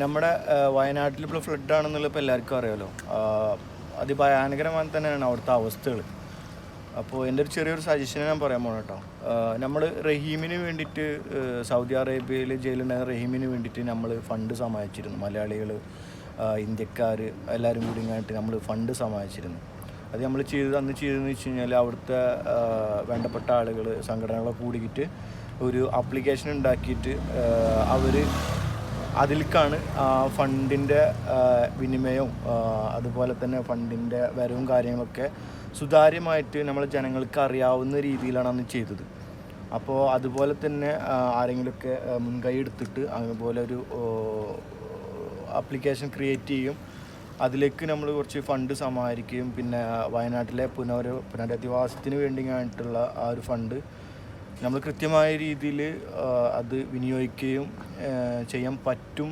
നമ്മുടെ വയനാട്ടിലിപ്പോൾ ഫ്ലഡാണെന്നുള്ളത് ഇപ്പോൾ എല്ലാവർക്കും അറിയാമല്ലോ. അതിഭയാനകരമായി തന്നെയാണ് അവിടുത്തെ അവസ്ഥകൾ. അപ്പോൾ എൻ്റെ ഒരു ചെറിയൊരു സജഷനെ ഞാൻ പറയാൻ പോകണം കേട്ടോ. നമ്മൾ റഹീമിന് വേണ്ടിയിട്ട് സൗദി അറേബ്യയിൽ ജയിലുണ്ടായിരുന്ന റഹീമിന് വേണ്ടിയിട്ട് നമ്മൾ ഫണ്ട് സമാഹരിച്ചിരുന്നു. മലയാളികൾ, ഇന്ത്യക്കാർ എല്ലാവരും കൂടി ഇങ്ങോട്ട് നമ്മൾ ഫണ്ട് സമാഹരിച്ചിരുന്നു. അത് നമ്മൾ അന്ന് ചെയ്തതെന്ന് വെച്ച് കഴിഞ്ഞാൽ അവിടുത്തെ വേണ്ടപ്പെട്ട ആളുകൾ, സംഘടനകളൊക്കെ കൂടിയിട്ട് ഒരു ആപ്ലിക്കേഷൻ ഉണ്ടാക്കിയിട്ട് അവർ അതിലേക്കാണ് ഫണ്ടിൻ്റെ വിനിമയവും അതുപോലെ തന്നെ ഫണ്ടിൻ്റെ വരവും കാര്യങ്ങളൊക്കെ സുതാര്യമായിട്ട് നമ്മൾ ജനങ്ങൾക്ക് അറിയാവുന്ന രീതിയിലാണ് അന്ന് ചെയ്തത്. അപ്പോൾ അതുപോലെ തന്നെ ആരെങ്കിലുമൊക്കെ മുൻകൈ എടുത്തിട്ട് അതുപോലെ ഒരു ആപ്ലിക്കേഷൻ ക്രിയേറ്റ് ചെയ്യും, അതിലേക്ക് നമ്മൾ കുറച്ച് ഫണ്ട് സമാഹരിക്കുകയും പിന്നെ വയനാട്ടിലെ പുനരധിവാസത്തിന് വേണ്ടിയായിട്ടുള്ള ആ ഒരു ഫണ്ട് നമ്മൾ കൃത്യമായ രീതിയിൽ അത് വിനിയോഗിക്കുകയും ചെയ്യാൻ പറ്റും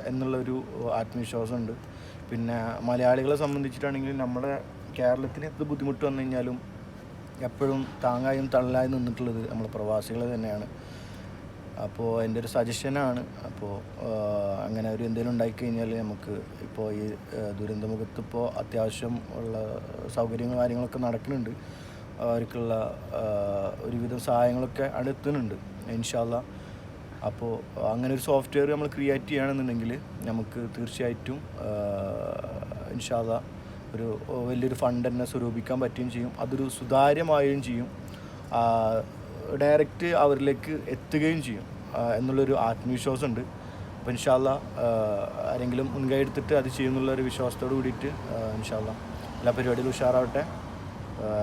എന്നുള്ളൊരു ആത്മവിശ്വാസമുണ്ട്. പിന്നെ മലയാളികളെ സംബന്ധിച്ചിട്ടാണെങ്കിൽ നമ്മുടെ കേരളത്തിന് എന്ത് ബുദ്ധിമുട്ട് വന്നു കഴിഞ്ഞാലും എപ്പോഴും താങ്ങായും തള്ളായും നിന്നിട്ടുള്ളത് നമ്മൾ പ്രവാസികൾ തന്നെയാണ്. അപ്പോൾ എൻ്റെ ഒരു സജഷനാണ്. അപ്പോൾ അങ്ങനെ ഒരു എന്തെങ്കിലും ഉണ്ടായിക്കഴിഞ്ഞാൽ നമുക്ക് ഇപ്പോൾ ഈ ദുരന്തമുഖത്ത് ഇപ്പോൾ അത്യാവശ്യം ഉള്ള സൗകര്യങ്ങളും കാര്യങ്ങളൊക്കെ നടക്കുന്നുണ്ട്. അവർക്കുള്ള ഒരുവിധം സഹായങ്ങളൊക്കെ അടുത്തുന്നുണ്ട് ഇൻഷാ അല്ലാ. അപ്പോൾ അങ്ങനെ ഒരു സോഫ്റ്റ്വെയർ നമ്മൾ ക്രിയേറ്റ് ചെയ്യുകയാണെന്നുണ്ടെങ്കിൽ നമുക്ക് തീർച്ചയായിട്ടും ഇൻഷാ അല്ലാ ഒരു വലിയൊരു ഫണ്ട് തന്നെ സ്വരൂപിക്കാൻ പറ്റുകയും ചെയ്യും. അതൊരു സുതാര്യമാവുകയും ചെയ്യും, ഡയറക്റ്റ് അവരിലേക്ക് എത്തുകയും ചെയ്യും എന്നുള്ളൊരു ആത്മവിശ്വാസമുണ്ട്. അപ്പോൾ ഇൻഷാ അല്ലാ ആരെങ്കിലും മുൻകൈ എടുത്തിട്ട് അത് ചെയ്യുന്നുള്ളൊരു വിശ്വാസത്തോട് കൂടിയിട്ട് ഇൻഷാ അല്ലാ എല്ലാ പരിപാടികളും ഉഷാറാവട്ടെ.